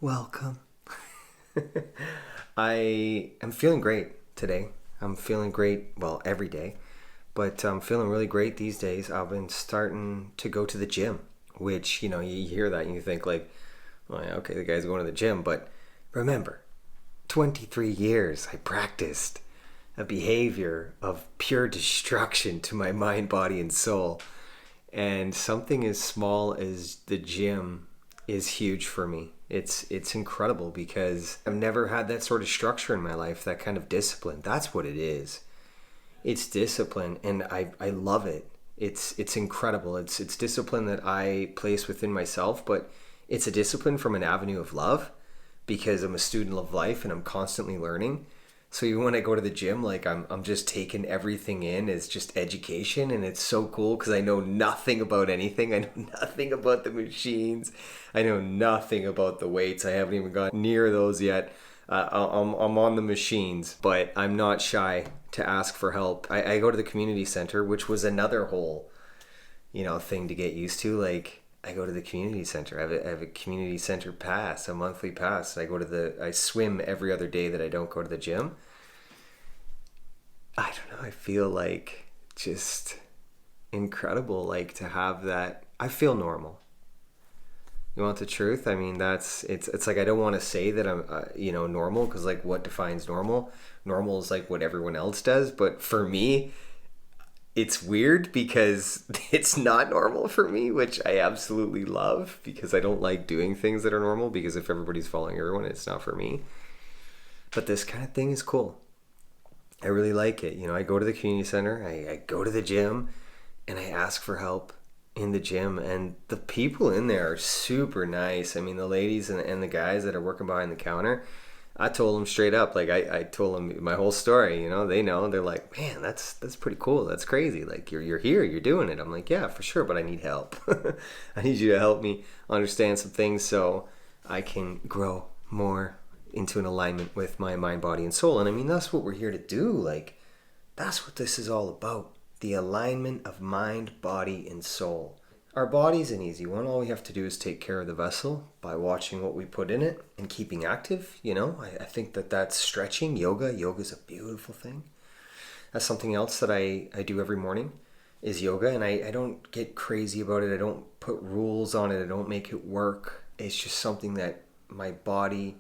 Welcome. I am feeling great today. I'm feeling great, well, every day, but I'm feeling really great these days. I've been starting to go to the gym, which, you hear that and you think like, well, yeah, okay, the guy's going to the gym, but remember, 23 years I practiced a behavior of pure destruction to my mind, body, and soul. And something as small as the gym is huge for me. It's incredible because I've never had that sort of structure in my life, that kind of discipline. That's what it is. It's discipline, and I love it. It's incredible. It's discipline that I place within myself, but it's a discipline from an avenue of love because I'm a student of life and I'm constantly learning. So even when I go to the gym, like I'm just taking everything in as just education, and it's so cool because I know nothing about anything. I know nothing about the machines. I know nothing about the weights. I haven't even got near those yet. I'm on the machines, but I'm not shy to ask for help. I go to the community center, which was another whole, thing to get used to. Like I go to the community center. I have a community center pass, a monthly pass. I swim every other day that I don't go to the gym. I don't know. I feel like just incredible, like to have that. I feel normal. You want the truth? I mean, it's like I don't want to say that I'm, normal, because like what defines normal? Normal is like what everyone else does, but for me, it's weird because it's not normal for me, which I absolutely love because I don't like doing things that are normal, because if everybody's following everyone, it's not for me. But this kind of thing is cool. I really like it. I go to the community center, I go to the gym, and I ask for help in the gym, and the people in there are super nice. I mean, the ladies and the guys that are working behind the counter, I told them straight up, like I told them my whole story, they know, they're like, man, that's pretty cool. That's crazy. Like you're here, you're doing it. I'm like, yeah, for sure. But I need help. I need you to help me understand some things so I can grow more into an alignment with my mind, body, and soul. And I mean, that's what we're here to do. Like, that's what this is all about. The alignment of mind, body, and soul. Our body's an easy one. All we have to do is take care of the vessel by watching what we put in it and keeping active. I think that's stretching. Yoga's a beautiful thing. That's something else that I do every morning is yoga. And I don't get crazy about it. I don't put rules on it. I don't make it work. It's just something that my body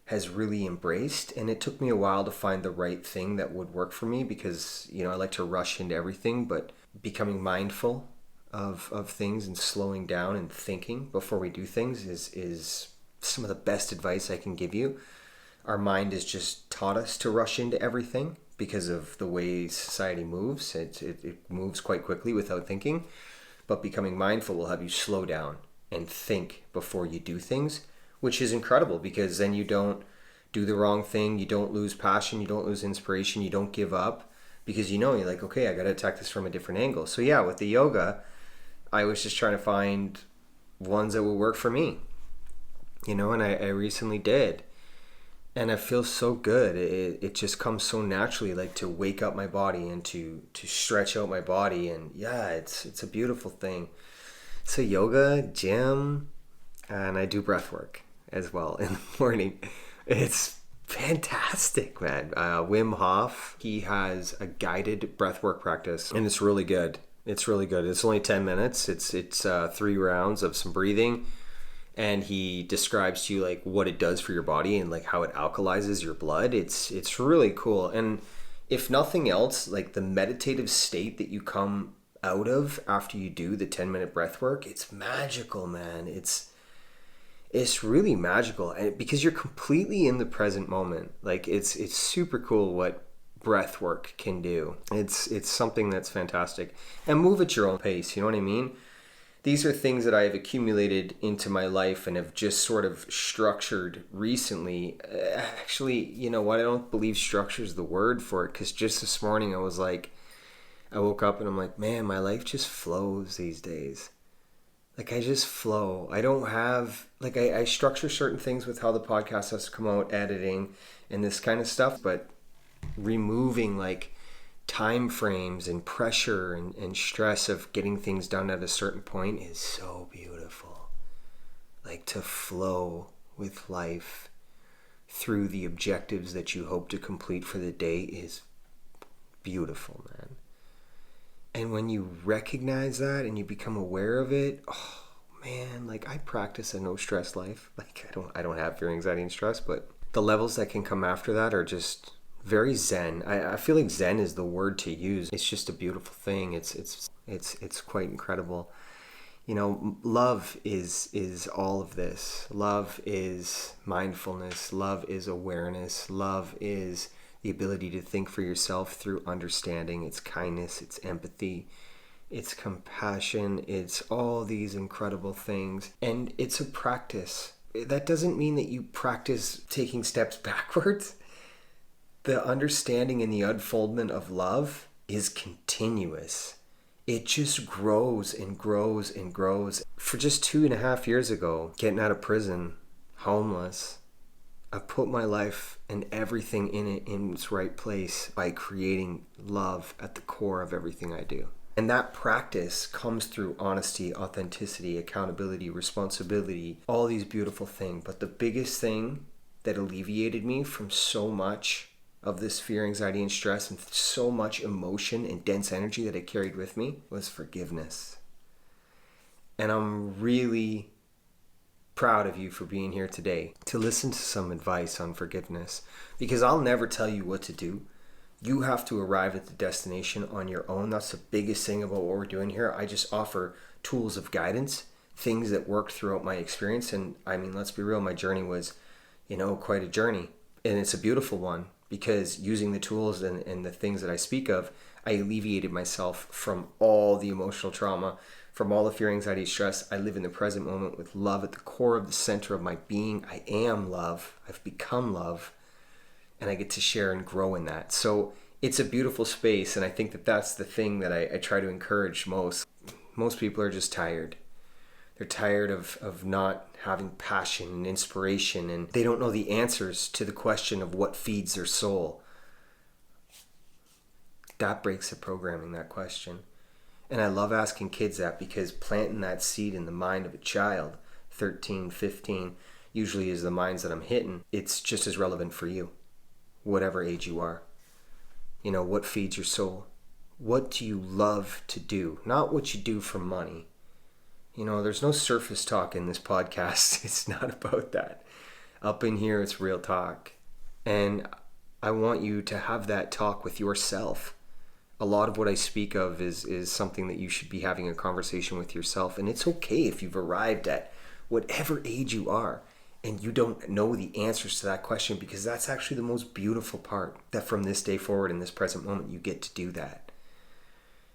has really embraced, and it took me a while to find the right thing that would work for me because I like to rush into everything, but becoming mindful of things and slowing down and thinking before we do things is some of the best advice I can give you. Our mind has just taught us to rush into everything because of the way society moves. It moves quite quickly without thinking, but becoming mindful will have you slow down and think before you do things, which is incredible because then you don't do the wrong thing, you don't lose passion, you don't lose inspiration, you don't give up because you're like, okay, I got to attack this from a different angle. So yeah, with the yoga, I was just trying to find ones that would work for me, and I recently did. And I feel so good. It just comes so naturally, like to wake up my body and to stretch out my body. And yeah, it's a beautiful thing. So yoga, gym, and I do breath work as well in the morning. It's fantastic, man. Wim Hof, he has a guided breathwork practice, and it's really good. It's really good. It's only 10 minutes. It's 3 rounds of some breathing, and he describes to you like what it does for your body and like how it alkalizes your blood. It's really cool. And if nothing else, like the meditative state that you come out of after you do the 10-minute breath work, it's magical, man. It's really magical, and because you're completely in the present moment. Like it's super cool what breath work can do. It's something that's fantastic. And move at your own pace, you know what I mean? These are things that I have accumulated into my life and have just sort of structured recently. Actually, you know what? I don't believe structure is the word for it, because just this morning I woke up and I'm like, man, my life just flows these days. Like I just flow. I don't have, like I structure certain things with how the podcast has to come out, editing and this kind of stuff, but removing like time frames and pressure and stress of getting things done at a certain point is so beautiful. Like to flow with life through the objectives that you hope to complete for the day is beautiful, man. And when you recognize that and you become aware of it, oh man, like I practice a no stress life. Like I don't have fear, anxiety, and stress, but the levels that can come after that are just very zen. I feel like zen is the word to use. It's just a beautiful thing. It's quite incredible. You know, love is all of this. Love is mindfulness. Love is awareness. Love is the ability to think for yourself through understanding. It's kindness. It's empathy. It's compassion. It's all these incredible things. And it's a practice. That doesn't mean that you practice taking steps backwards. The understanding and the unfoldment of love is continuous. It just grows and grows and grows. For just 2.5 years ago, getting out of prison, homeless, I put my life and everything in it in its right place by creating love at the core of everything I do. And that practice comes through honesty, authenticity, accountability, responsibility, all these beautiful things. But the biggest thing that alleviated me from so much of this fear, anxiety, and stress, and so much emotion and dense energy that I carried with me was forgiveness. And I'm really proud of you for being here today to listen to some advice on forgiveness, because I'll never tell you what to do. You have to arrive at the destination on your own. That's the biggest thing about what we're doing here. I just offer tools of guidance, things that worked throughout my experience. And I mean, let's be real, my journey was, quite a journey. And it's a beautiful one, because using the tools and the things that I speak of, I alleviated myself from all the emotional trauma, from all the fear, anxiety, stress. I live in the present moment with love at the core of the center of my being. I am love. I've become love. And I get to share and grow in that. So it's a beautiful space. And I think that that's the thing that I try to encourage most. Most people are just tired. They're tired of not having passion and inspiration, and they don't know the answers to the question of what feeds their soul. That breaks the programming, that question. And I love asking kids that, because planting that seed in the mind of a child, 13, 15, usually is the minds that I'm hitting. It's just as relevant for you, whatever age you are. What feeds your soul? What do you love to do? Not what you do for money. There's no surface talk in this podcast. It's not about that. Up in here, it's real talk. And I want you to have that talk with yourself. A lot of what I speak of is something that you should be having a conversation with yourself. And it's okay if you've arrived at whatever age you are and you don't know the answers to that question, because that's actually the most beautiful part, that from this day forward, in this present moment, you get to do that.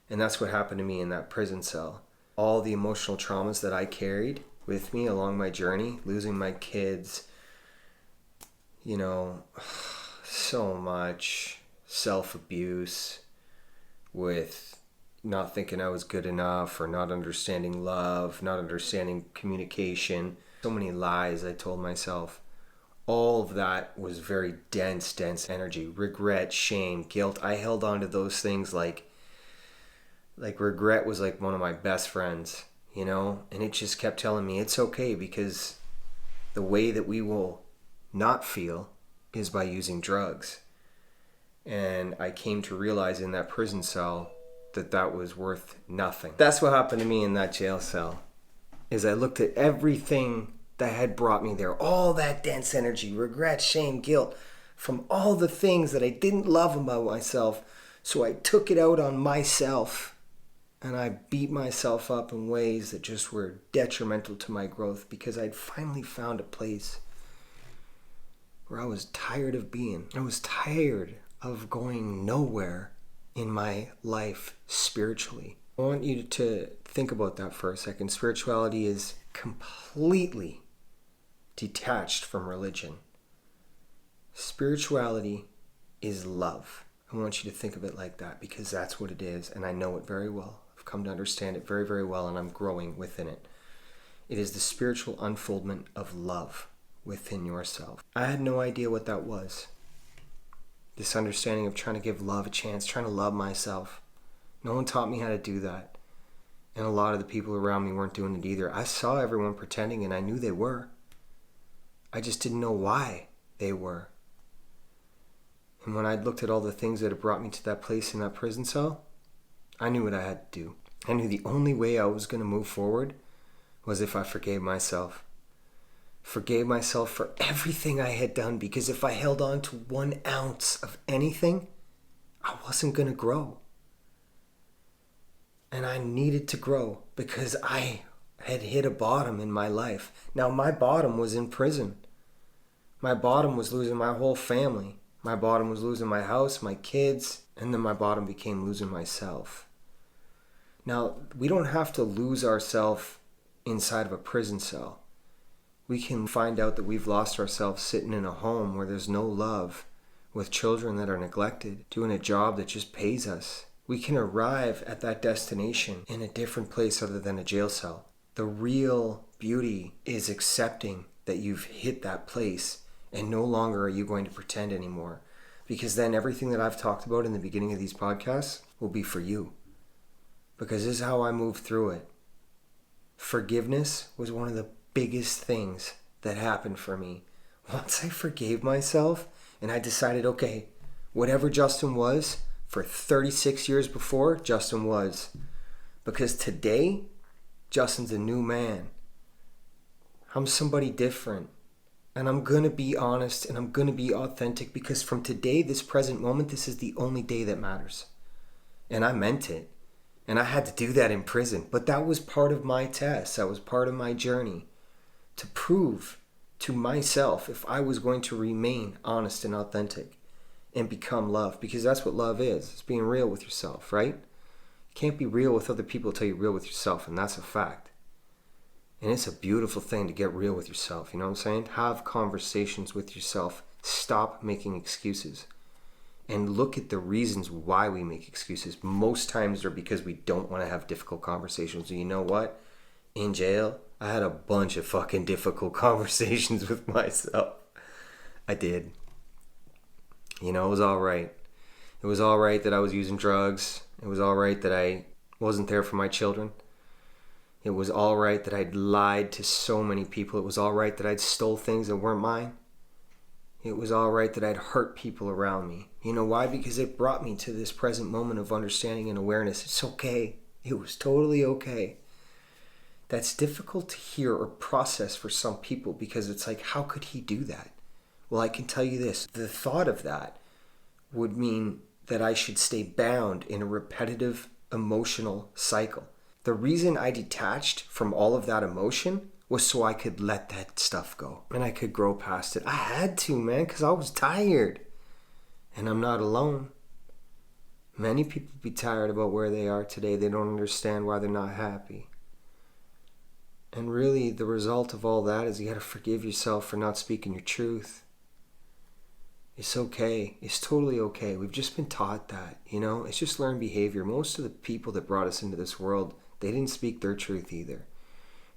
And that's what happened to me in that prison cell. All the emotional traumas that I carried with me along my journey, losing my kids, so much self-abuse with not thinking I was good enough, or not understanding love, not understanding communication, so many lies I told myself. All of that was very dense energy, regret, shame, guilt. I held on to those things like regret was like one of my best friends, and it just kept telling me it's okay, because the way that we will not feel is by using drugs. And I came to realize in that prison cell that was worth nothing. That's what happened to me in that jail cell, is I looked at everything that had brought me there, all that dense energy, regret, shame, guilt, from all the things that I didn't love about myself. So I took it out on myself. And I beat myself up in ways that just were detrimental to my growth, because I'd finally found a place where I was tired of being. I was tired of going nowhere in my life spiritually. I want you to think about that for a second. Spirituality is completely detached from religion. Spirituality is love. I want you to think of it like that, because that's what it is, and I know it very well. Come to understand it very, very well, and I'm growing within it. It is the spiritual unfoldment of love within yourself. I had no idea what that was. This understanding of trying to give love a chance, trying to love myself. No one taught me how to do that. And a lot of the people around me weren't doing it either. I saw everyone pretending, and I knew they were. I just didn't know why they were. And when I looked at all the things that had brought me to that place in that prison cell, I knew what I had to do. I knew the only way I was going to move forward was if I forgave myself. Forgave myself for everything I had done, because if I held on to 1 ounce of anything, I wasn't going to grow. And I needed to grow because I had hit a bottom in my life. Now, my bottom was in prison. My bottom was losing my whole family. My bottom was losing my house, my kids, and then my bottom became losing myself. Now, we don't have to lose ourselves inside of a prison cell. We can find out that we've lost ourselves sitting in a home where there's no love, with children that are neglected, doing a job that just pays us. We can arrive at that destination in a different place other than a jail cell. The real beauty is accepting that you've hit that place, and no longer are you going to pretend anymore. Because then everything that I've talked about in the beginning of these podcasts will be for you. Because this is how I moved through it. Forgiveness was one of the biggest things that happened for me. Once I forgave myself and I decided, okay, whatever Justin was for 36 years before, Justin was. Because today, Justin's a new man. I'm somebody different. And I'm going to be honest and I'm going to be authentic, because from today, this present moment, this is the only day that matters. And I meant it. And I had to do that in prison. But that was part of my test. That was part of my journey to prove to myself if I was going to remain honest and authentic and become love. Because that's what love is. It's being real with yourself, right? You can't be real with other people until you're real with yourself. And that's a fact. And it's a beautiful thing to get real with yourself. You know what I'm saying? Have conversations with yourself. Stop making excuses. And look at the reasons why we make excuses. Most times they're because we don't want to have difficult conversations. And you know what? In jail, I had a bunch of fucking difficult conversations with myself. I did. You know, it was all right. It was all right that I was using drugs. It was all right that I wasn't there for my children. It was all right that I'd lied to so many people. It was all right that I'd stole things that weren't mine. It was all right that I'd hurt people around me. You know why? Because it brought me to this present moment of understanding and awareness. It's okay. It was totally okay. That's difficult to hear or process for some people, because it's like, how could he do that? Well, I can tell you this. The thought of that would mean that I should stay bound in a repetitive emotional cycle. The reason I detached from all of that emotion was so I could let that stuff go and I could grow past it. I had to, man, because I was tired. And I'm not alone. Many people be tired about where they are today. They don't understand why they're not happy. And really, the result of all that is you got to forgive yourself for not speaking your truth. It's okay. It's totally okay. We've just been taught that, you know? It's just learned behavior. Most of the people that brought us into this world, they didn't speak their truth either.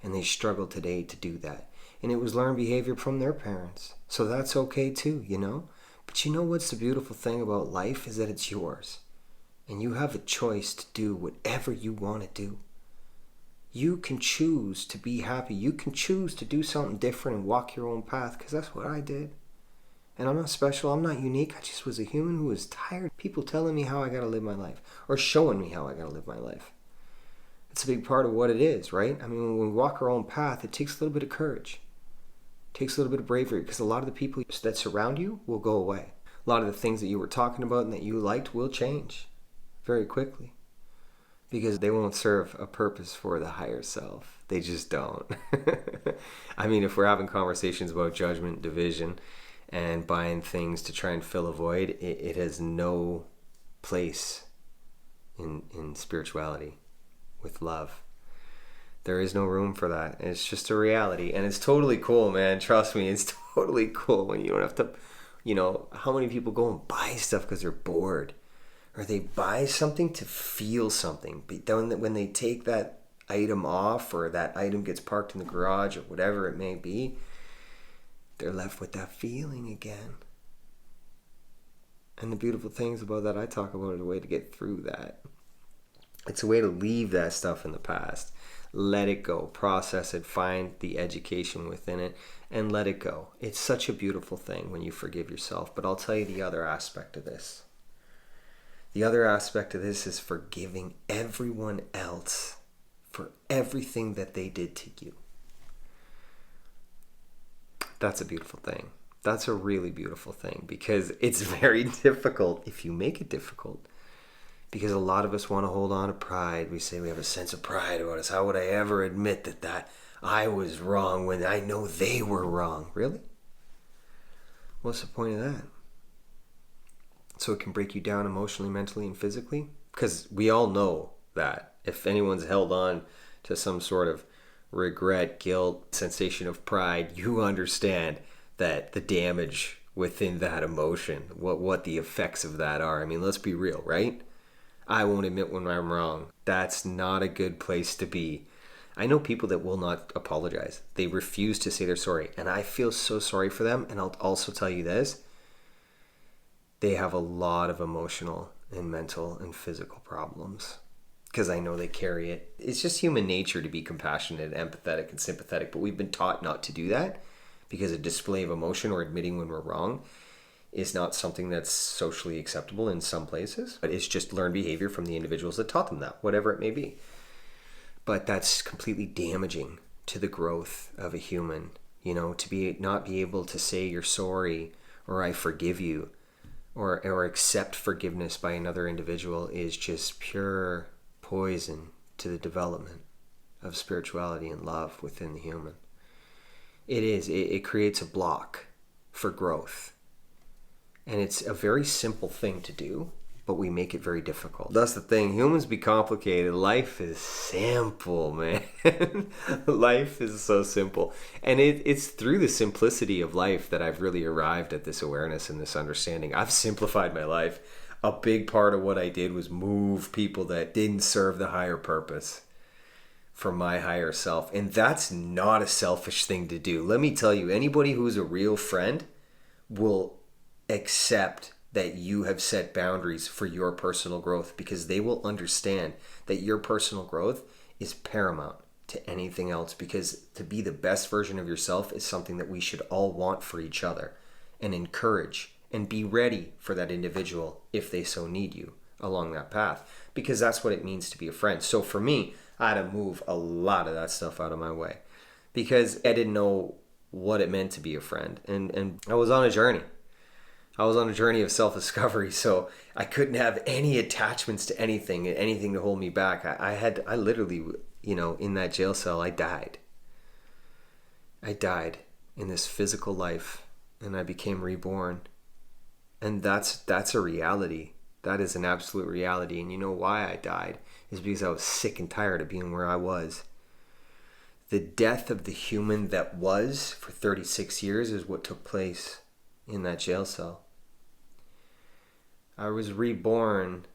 And they struggle today to do that. And it was learned behavior from their parents. So that's okay too, you know? But you know what's the beautiful thing about life is that it's yours. And you have a choice to do whatever you want to do. You can choose to be happy. You can choose to do something different and walk your own path, because that's what I did. And I'm not special. I'm not unique. I just was a human who was tired of people telling me how I got to live my life, or showing me how I got to live my life. It's a big part of what it is, right? I mean, when we walk our own path, it takes a little bit of courage. It takes a little bit of bravery, because a lot of the people that surround you will go away. A lot of the things that you were talking about and that you liked will change very quickly, because they won't serve a purpose for the higher self. They just don't. I mean, if we're having conversations about judgment, division, and buying things to try and fill a void, it has no place in spirituality with love. There is no room for that. It's just a reality. And it's totally cool, man. Trust me, it's totally cool when you don't have to, you know, how many people go and buy stuff because they're bored? Or they buy something to feel something. But then when they take that item off, or that item gets parked in the garage, or whatever it may be, they're left with that feeling again. And the beautiful things about that I talk about is a way to get through that. It's a way to leave that stuff in the past. Let it go. Process it. Find the education within it and let it go. It's such a beautiful thing when you forgive yourself. But I'll tell you the other aspect of this. The other aspect of this is forgiving everyone else for everything that they did to you. That's a beautiful thing. That's a really beautiful thing, because it's very difficult if you make it difficult. Because a lot of us want to hold on to pride. We say we have a sense of pride about us. How would I ever admit that I was wrong when I know they were wrong? Really? What's the point of that? So it can break you down emotionally, mentally, and physically? Because we all know that if anyone's held on to some sort of regret, guilt, sensation of pride, you understand that the damage within that emotion, what the effects of that are. I mean, let's be real, right? I won't admit when I'm wrong. That's not a good place to be. I know people that will not apologize. They refuse to say they're sorry. And I feel so sorry for them. And I'll also tell you this. They have a lot of emotional and mental and physical problems. Because I know they carry it. It's just human nature to be compassionate, empathetic, and sympathetic. But we've been taught not to do that. Because a display of emotion or admitting when we're wrong is not something that's socially acceptable in some places. But it's just learned behavior from the individuals that taught them that, whatever it may be. But that's completely damaging to the growth of a human. You know, to not be able to say you're sorry or I forgive you or accept forgiveness by another individual is just pure poison to the development of spirituality and love within the human. It is. It creates a block for growth. And it's a very simple thing to do, but we make it very difficult. That's the thing. Humans be complicated. Life is simple, man. Life is so simple. And it's through the simplicity of life that I've really arrived at this awareness and this understanding. I've simplified my life. A big part of what I did was move people that didn't serve the higher purpose for my higher self. And that's not a selfish thing to do. Let me tell you, anybody who's a real friend will accept that you have set boundaries for your personal growth, because they will understand that your personal growth is paramount to anything else, because to be the best version of yourself is something that we should all want for each other and encourage and be ready for that individual if they so need you along that path, because that's what it means to be a friend. So for me, I had to move a lot of that stuff out of my way because I didn't know what it meant to be a friend. And I was on a journey. I was on a journey of self-discovery, so I couldn't have any attachments to anything to hold me back. I literally, in that jail cell, I died. I died in this physical life, and I became reborn. And that's a reality. That is an absolute reality. And you know why I died? Is because I was sick and tired of being where I was. The death of the human that was for 36 years is what took place in that jail cell. I was reborn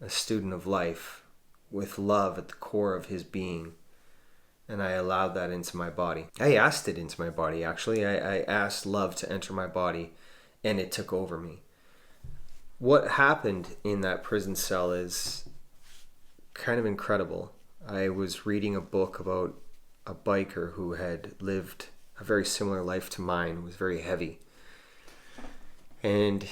a student of life with love at the core of his being. And I allowed that into my body. I asked it into my body, actually. I asked love to enter my body, and it took over me. What happened in that prison cell is kind of incredible. I was reading a book about a biker who had lived a very similar life to mine. It was very heavy. And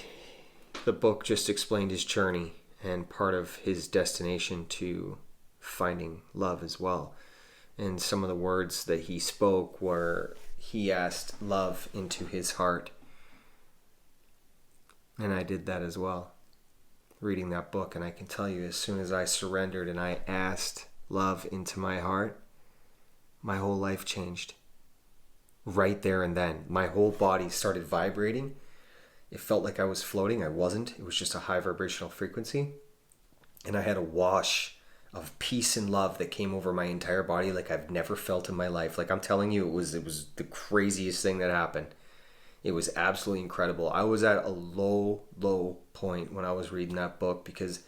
the book just explained his journey and part of his destination to finding love as well. And some of the words that he spoke were, he asked love into his heart. And I did that as well, reading that book. And I can tell you, as soon as I surrendered and I asked love into my heart, my whole life changed. Right there and then. My whole body started vibrating. It felt like I was floating. I wasn't. It was just a high vibrational frequency. And I had a wash of peace and love that came over my entire body like I've never felt in my life. Like I'm telling you, it was the craziest thing that happened. It was absolutely incredible. I was at a low point when I was reading that book, because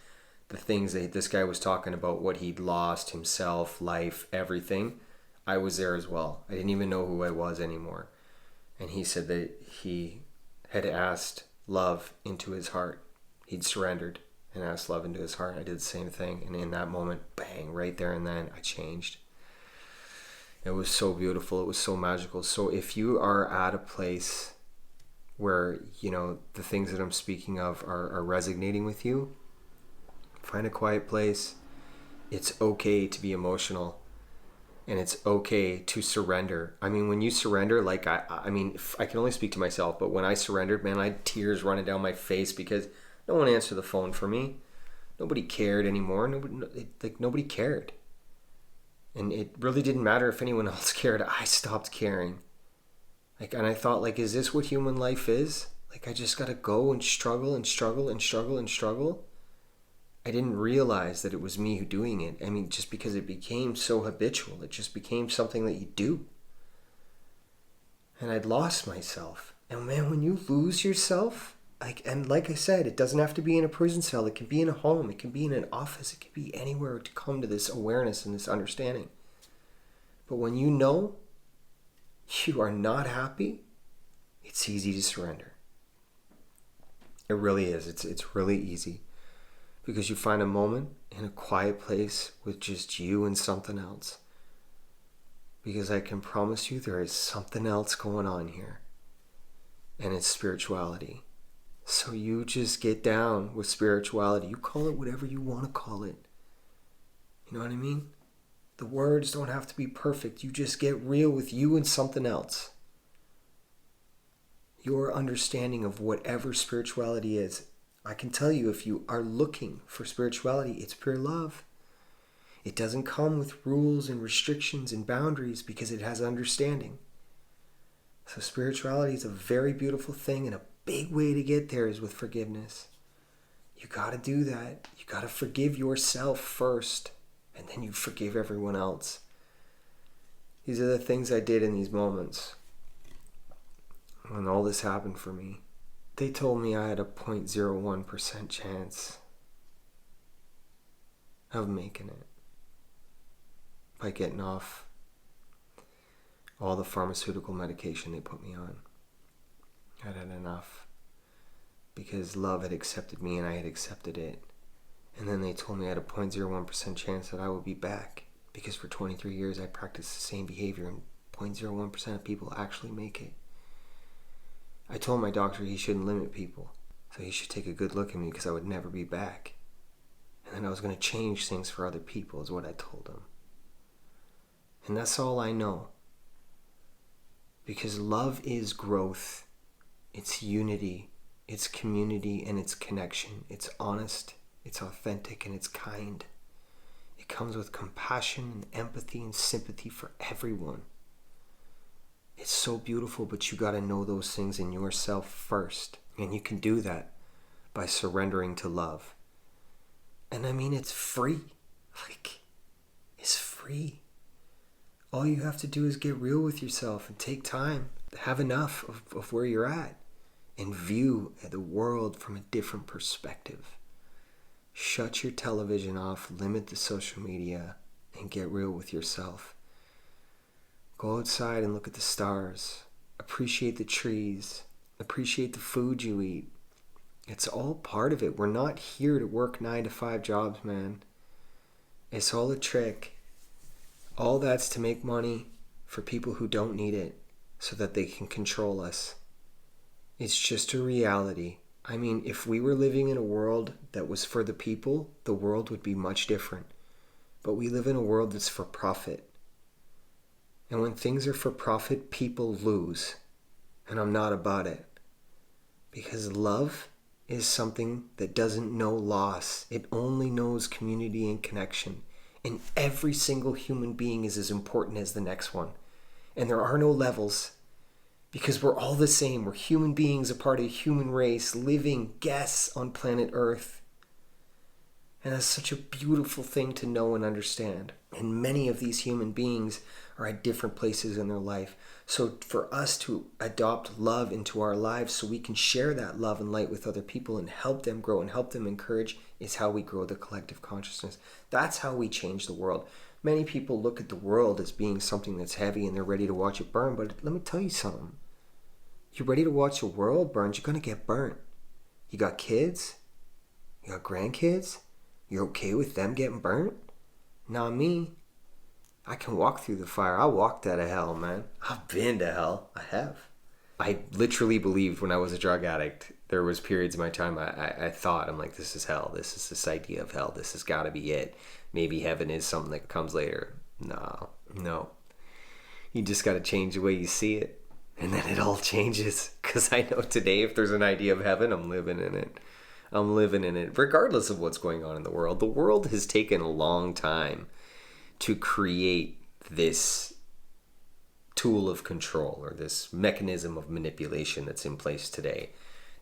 the things that this guy was talking about, what he'd lost, himself, life, everything, I was there as well. I didn't even know who I was anymore. And he said that he had asked love into his heart. He'd surrendered and asked love into his heart. I did the same thing. And in that moment, bang, right there and then, I changed. It was so beautiful. It was so magical. So if you are at a place where, the things that I'm speaking of are resonating with you, find a quiet place. It's okay to be emotional, and it's okay to surrender. I mean, when you surrender, like I mean, I can only speak to myself, but when I surrendered, man, I had tears running down my face because no one answered the phone for me. Nobody cared anymore. Nobody cared. And it really didn't matter if anyone else cared. I stopped caring. And I thought, is this what human life is? I just gotta go and struggle and struggle and struggle and struggle. I didn't realize that it was me who doing it. I mean, just because it became so habitual, it just became something that you do. And I'd lost myself. And man, when you lose yourself, like I said, it doesn't have to be in a prison cell. It can be in a home. It can be in an office. It can be anywhere to come to this awareness and this understanding. But when you know you are not happy, it's easy to surrender. It really is. It's really easy. Because you find a moment in a quiet place with just you and something else. Because I can promise you there is something else going on here. And it's spirituality. So you just get down with spirituality. You call it whatever you want to call it. You know what I mean? The words don't have to be perfect. You just get real with you and something else. Your understanding of whatever spirituality is. I can tell you, if you are looking for spirituality, it's pure love. It doesn't come with rules and restrictions and boundaries because it has understanding. So spirituality is a very beautiful thing, and a big way to get there is with forgiveness. You got to do that. You got to forgive yourself first, and then you forgive everyone else. These are the things I did in these moments when all this happened for me. They told me I had a 0.01% chance of making it by getting off all the pharmaceutical medication they put me on. I had enough because love had accepted me and I had accepted it. And then they told me I had a 0.01% chance that I would be back because for 23 years I practiced the same behavior and 0.01% of people actually make it. I told my doctor he shouldn't limit people, so he should take a good look at me because I would never be back. And then I was going to change things for other people is what I told him. And that's all I know. Because love is growth. It's unity. It's community and it's connection. It's honest. It's authentic and it's kind. It comes with compassion and empathy and sympathy for everyone. It's so beautiful, but you got to know those things in yourself first. And you can do that by surrendering to love. And I mean, it's free. It's free. All you have to do is get real with yourself and take time. Have enough of where you're at and view the world from a different perspective. Shut your television off, limit the social media, and get real with yourself. Go outside and look at the stars. Appreciate the trees. Appreciate the food you eat. It's all part of it. We're not here to work 9-to-5 jobs, man. It's all a trick. All that's to make money for people who don't need it so that they can control us. It's just a reality. I mean, if we were living in a world that was for the people, the world would be much different. But we live in a world that's for profit. And when things are for profit, people lose. And I'm not about it. Because love is something that doesn't know loss. It only knows community and connection. And every single human being is as important as the next one. And there are no levels. Because we're all the same. We're human beings, a part of a human race, living guests on planet Earth. And that's such a beautiful thing to know and understand. And many of these human beings are at different places in their life. So for us to adopt love into our lives so we can share that love and light with other people and help them grow and help them encourage is how we grow the collective consciousness. That's how we change the world. Many people look at the world as being something that's heavy and they're ready to watch it burn. But let me tell you something. You're ready to watch the world burn, you're going to get burnt. You got kids? You got grandkids? You're okay with them getting burnt? Not me. I can walk through the fire. I walked out of hell, man. I've been to hell. I have. I literally believed when I was a drug addict, there was periods of my time I thought, I'm like, this is hell. This is this idea of hell. This has got to be it. Maybe heaven is something that comes later. No. You just got to change the way you see it. And then it all changes. Because I know today, if there's an idea of heaven, I'm living in it. I'm living in it, regardless of what's going on in the world. The world has taken a long time to create this tool of control, or this mechanism of manipulation that's in place today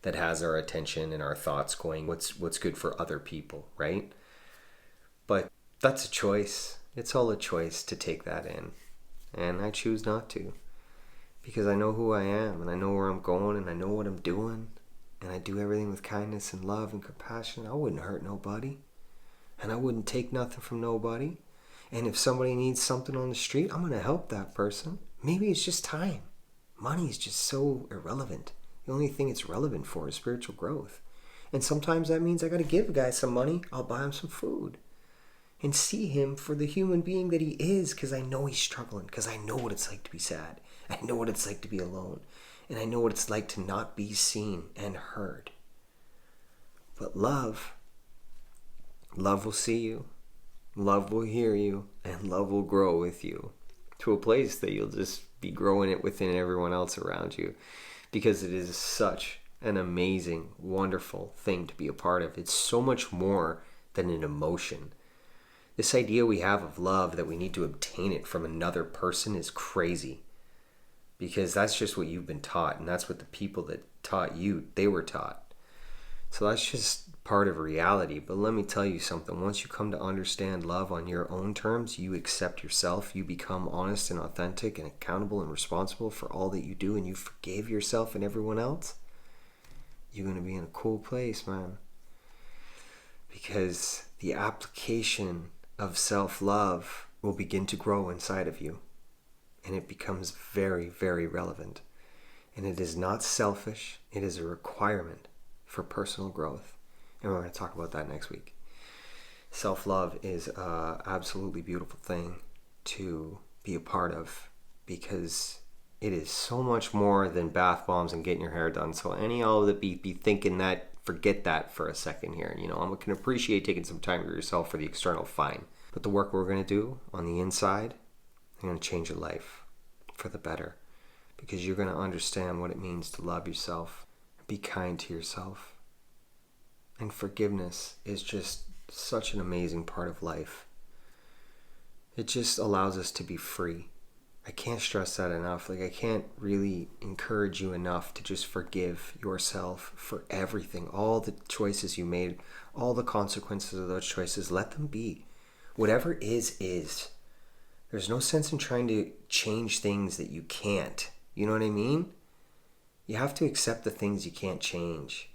that has our attention and our thoughts going, what's good for other people, right? But that's a choice. It's all a choice to take that in. And I choose not to, because I know who I am, and I know where I'm going, and I know what I'm doing, and I do everything with kindness and love and compassion. I wouldn't hurt nobody, and I wouldn't take nothing from nobody. And if somebody needs something on the street, I'm going to help that person. Maybe it's just time. Money is just so irrelevant. The only thing it's relevant for is spiritual growth. And sometimes that means I got to give a guy some money. I'll buy him some food. And see him for the human being that he is, because I know he's struggling. Because I know what it's like to be sad. I know what it's like to be alone. And I know what it's like to not be seen and heard. But love will see you. Love will hear you, and love will grow with you to a place that you'll just be growing it within everyone else around you, because it is such an amazing, wonderful thing to be a part of. It's so much more than an emotion. This idea we have of love, that we need to obtain it from another person, is crazy, because that's just what you've been taught, and that's what the people that taught you, they were taught. So that's just part of reality. But let me tell you something. Once you come to understand love on your own terms, you accept yourself, you become honest and authentic and accountable and responsible for all that you do, and you forgive yourself and everyone else, you're going to be in a cool place, man. Because the application of self-love will begin to grow inside of you, and it becomes very, very relevant. And it is not selfish. It is a requirement for personal growth. And we're going to talk about that next week. Self-love is an absolutely beautiful thing to be a part of, because it is so much more than bath bombs and getting your hair done. So any all that be thinking that, forget that for a second here. You know, I can appreciate taking some time for yourself for the external, fine. But the work we're going to do on the inside, you're going to change your life for the better, because you're going to understand what it means to love yourself, be kind to yourself. And forgiveness is just such an amazing part of life. It just allows us to be free. I can't stress that enough. I can't really encourage you enough to just forgive yourself for everything. All the choices you made, all the consequences of those choices, let them be. Whatever is. There's no sense in trying to change things that you can't. You know what I mean? You have to accept the things you can't change.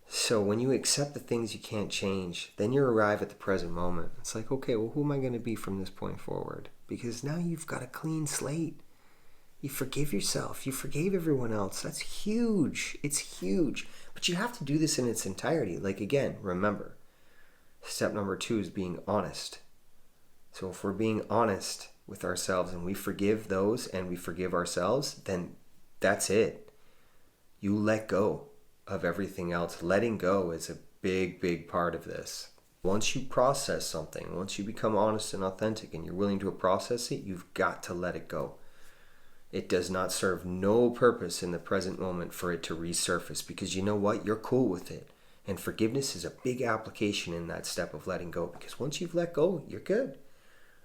So when you accept the things you can't change, then you arrive at the present moment. It's like, okay, well, who am I going to be from this point forward? Because now you've got a clean slate. You forgive yourself. You forgave everyone else. That's huge. It's huge. But you have to do this in its entirety. Again, remember, step number 2 is being honest. So if we're being honest with ourselves and we forgive those and we forgive ourselves, then that's it. You let go of everything else. Letting go is a big, big part of this. Once you process something, once you become honest and authentic and you're willing to process it, you've got to let it go. It does not serve no purpose in the present moment for it to resurface, because you know what? You're cool with it. And forgiveness is a big application in that step of letting go, because once you've let go, you're good.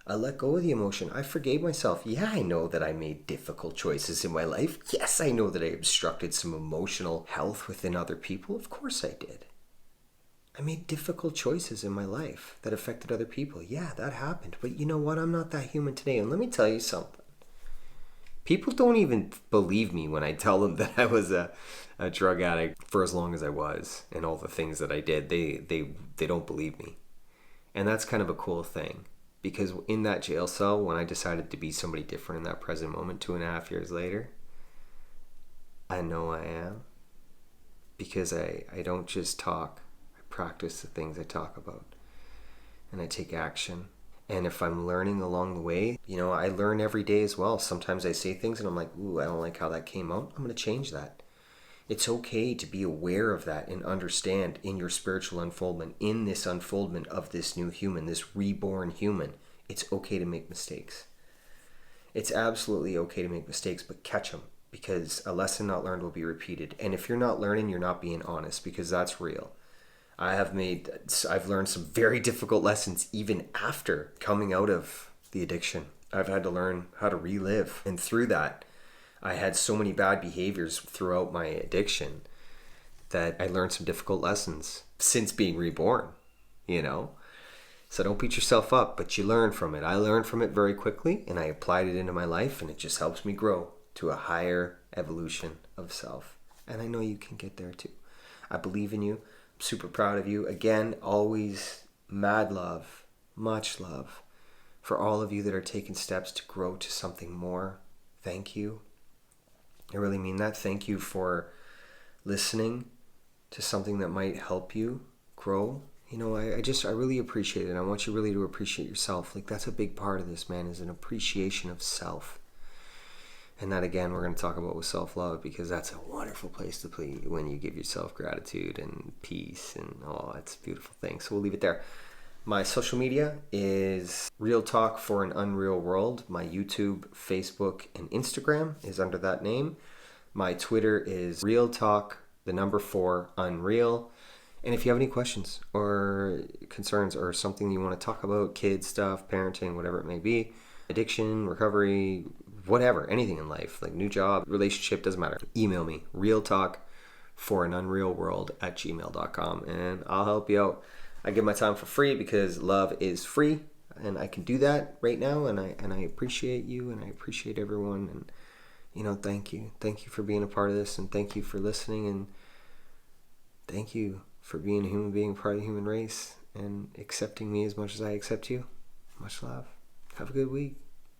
I let go of the emotion. I forgave myself. Yeah, I know that I made difficult choices in my life. Yes, I know that I obstructed some emotional health within other people. Of course I did. I made difficult choices in my life that affected other people. Yeah, that happened. But you know what? I'm not that human today. And let me tell you something. People don't even believe me when I tell them that I was a drug addict for as long as I was and all the things that I did. They don't believe me. And that's kind of a cool thing. Because in that jail cell, when I decided to be somebody different in that present moment 2.5 years later, I know I am. Because I don't just talk. I practice the things I talk about. And I take action. And if I'm learning along the way, I learn every day as well. Sometimes I say things and I'm like, ooh, I don't like how that came out. I'm going to change that. It's okay to be aware of that and understand in your spiritual unfoldment, in this unfoldment of this new human, this reborn human, it's okay to make mistakes. It's absolutely okay to make mistakes, but catch them, because a lesson not learned will be repeated. And if you're not learning, you're not being honest, because that's real. I've learned some very difficult lessons even after coming out of the addiction. I've had to learn how to relive. And through that, I had so many bad behaviors throughout my addiction that I learned some difficult lessons since being reborn, So don't beat yourself up, but you learn from it. I learned from it very quickly, and I applied it into my life, and it just helps me grow to a higher evolution of self. And I know you can get there too. I believe in you. I'm super proud of you. Again, always mad love, much love for all of you that are taking steps to grow to something more. Thank you. I really mean that. Thank you for listening to something that might help you grow. I really appreciate it. I want you really to appreciate yourself. Like, that's a big part of this, man, is an appreciation of self. And that, again, we're going to talk about with self-love, because that's a wonderful place to be when you give yourself gratitude and peace, and it's a beautiful thing. So we'll leave it there. My social media is Real Talk for an Unreal World. My YouTube, Facebook, and Instagram is under that name. My Twitter is Real Talk, 4 Unreal. And if you have any questions or concerns or something you want to talk about, kids stuff, parenting, whatever it may be, addiction, recovery, whatever, anything in life, like new job, relationship, doesn't matter. Email me, realtalkforanunrealworld@gmail.com, and I'll help you out. I give my time for free because love is free, and I can do that right now, and I appreciate you, and I appreciate everyone, and thank you for being a part of this, and thank you for listening, and thank you for being a human being, part of the human race, and accepting me as much as I accept you. Much love. Have a good week.